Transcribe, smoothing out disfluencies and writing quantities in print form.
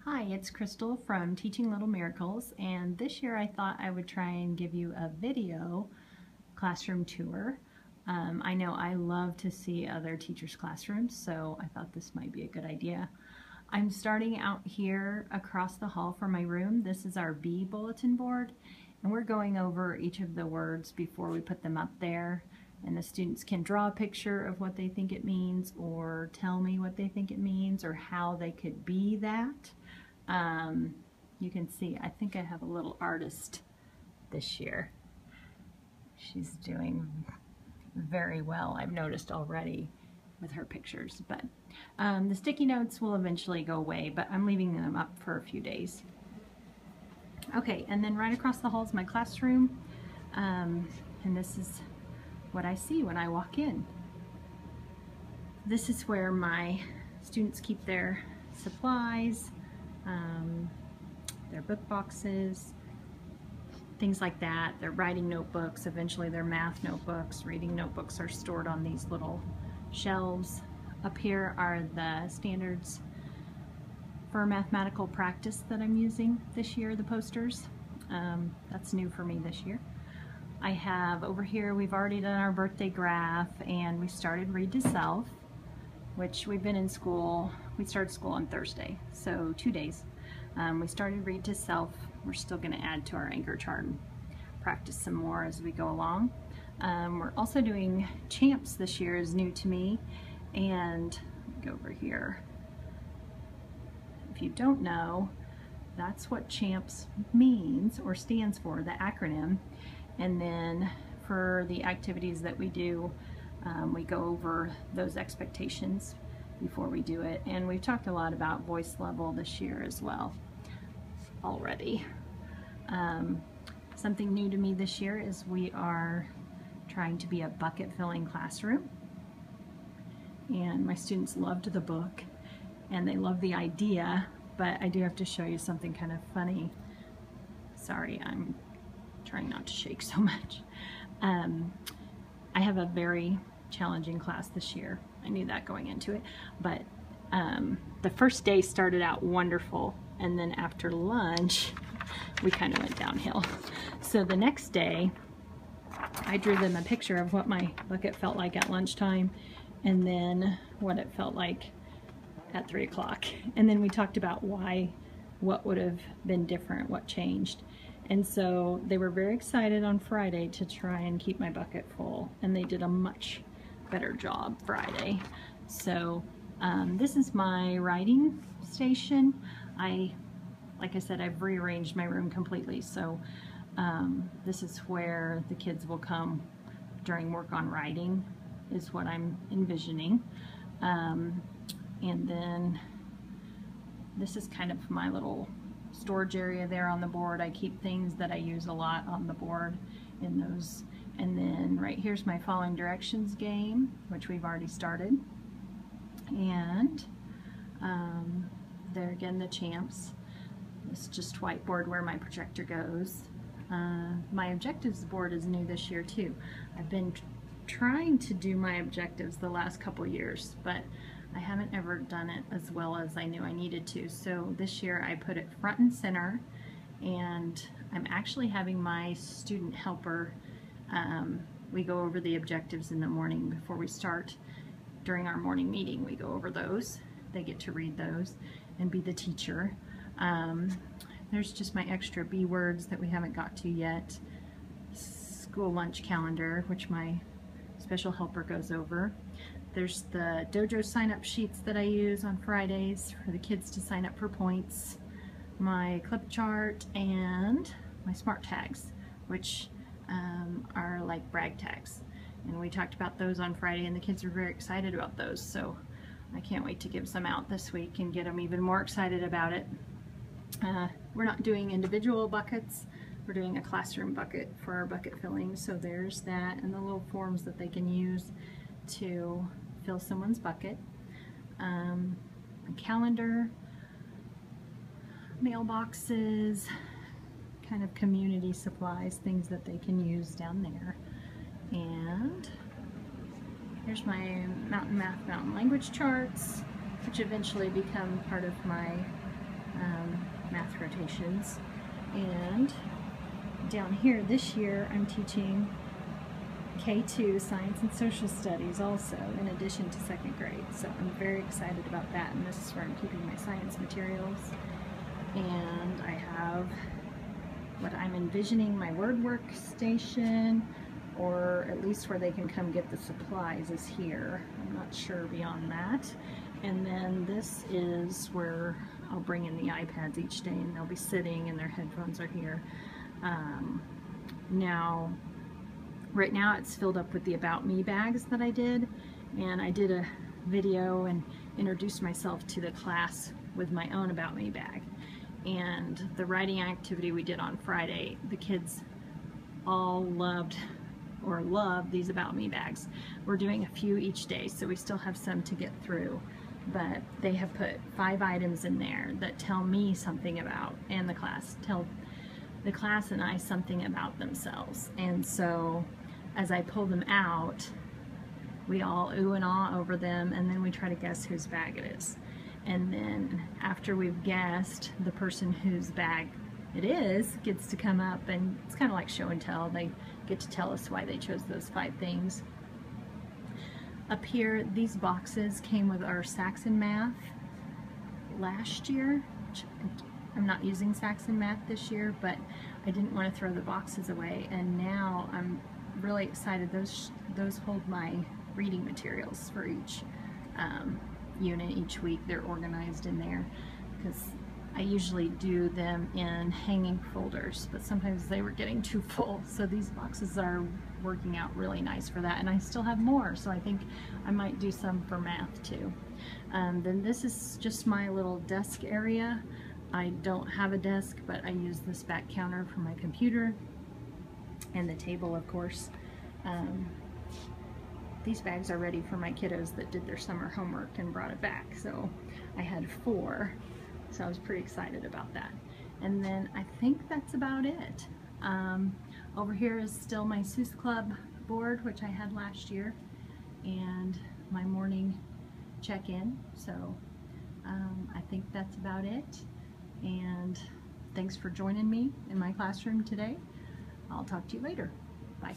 Hi, it's Crystal from Teaching Little Miracles, and this year I thought I would try and give you a video classroom tour. I know I love to see other teachers' classrooms, so I thought this might be a good idea. I'm starting out here across the hall from my room. This is our B bulletin board, and we're going over each of the words before we put them up there. And the students can draw a picture of what they think it means, or tell me what they think it means, or how they could be that. You can see, I think I have a little artist this year. She's doing very well, I've noticed already with her pictures, but the sticky notes will eventually go away, but I'm leaving them up for a few days. Okay, and then right across the hall is my classroom, and this is what I see when I walk in. This is where my students keep their supplies, their book boxes, things like that. Their writing notebooks, eventually their math notebooks, reading notebooks are stored on these little shelves. Up here are the standards for mathematical practice that I'm using this year, the posters. That's new for me this year. I have over here, we've already done our birthday graph, and we started Read to Self, which we've been in school. We started school on Thursday, so 2 days. We started Read to Self. We're still going to add to our anchor chart and practice some more as we go along. We're also doing Champs this year, is new to me, and go over here. If you don't know, that's what Champs means or stands for, the acronym. And then for the activities that we do, we go over those expectations before we do it. And we've talked a lot about voice level this year as well already. Something new to me this year is we are trying to be a bucket filling classroom. And my students loved the book and they love the idea, but I do have to show you something kind of funny. Sorry, I'm trying not to shake so much. I have a very challenging class this year. I knew that going into it, but the first day started out wonderful, and then after lunch we kind of went downhill. So the next day I drew them a picture of what my bucket felt like at lunchtime, and then what it felt like at 3 o'clock. And then we talked about what would have been different, what changed. And so they were very excited on Friday to try and keep my bucket full, and they did a much better job Friday. So this is my writing station. Like I said, I've rearranged my room completely, so this is where the kids will come during work on writing, is what I'm envisioning. And then this is kind of my little storage area there on the board. I keep things that I use a lot on the board in those. And then right here's my following directions game, which we've already started. And there again, the Champs. It's just whiteboard where my projector goes. My objectives board is new this year too. I've been trying to do my objectives the last couple years, but I haven't ever done it as well as I knew I needed to. So this year I put it front and center, and I'm actually having my student helper, we go over the objectives in the morning before we start. During our morning meeting, we go over those. They get to read those and be the teacher. There's just my extra B words that we haven't got to yet. School lunch calendar, which my special helper goes over. There's the dojo sign-up sheets that I use on Fridays for the kids to sign up for points, my clip chart, and my smart tags, which are like brag tags. And we talked about those on Friday, and the kids are very excited about those, so I can't wait to give some out this week and get them even more excited about it. We're not doing individual buckets, we're doing a classroom bucket for our bucket filling, so there's that, and the little forms that they can use to fill someone's bucket. A calendar, mailboxes, kind of community supplies, things that they can use down there. And here's my Mountain Math, Mountain Language charts, which eventually become part of my rotations. And down here this year I'm teaching K2 Science and Social Studies also, in addition to 2nd grade. So I'm very excited about that, and this is where I'm keeping my science materials. And I have what I'm envisioning my word workstation, or at least where they can come get the supplies, is here. I'm not sure beyond that. And then this is where I'll bring in the iPads each day, and they'll be sitting and their headphones are here. Now, right now it's filled up with the About Me bags that I did, and I did a video and introduced myself to the class with my own About Me bag. And the writing activity we did on Friday, the kids all loved these About Me bags. We're doing a few each day, so we still have some to get through, but they have put 5 items in there that tell me something about, and the class tell the class and I something about themselves. And so as I pull them out, we all ooh and ah over them, and then we try to guess whose bag it is. And then after we've guessed, the person whose bag it is gets to come up, and it's kind of like show and tell. They get to tell us why they chose those 5 things. Up here, these boxes came with our Saxon Math last year. I'm not using Saxon Math this year, but I didn't want to throw the boxes away, and now I'm really excited. Those hold my reading materials for each unit each week. They're organized in there because I usually do them in hanging folders, but sometimes they were getting too full, so these boxes are working out really nice for that. And I still have more, so I think I might do some for math too. Then this is just my little desk area. I don't have a desk, but I use this back counter for my computer, and the table, of course. These bags are ready for my kiddos that did their summer homework and brought it back. So I had 4, so I was pretty excited about that. And then I think that's about it. Over here is still my Seuss Club board, which I had last year, and my morning check-in. So I think that's about it. And thanks for joining me in my classroom today. I'll talk to you later. Bye.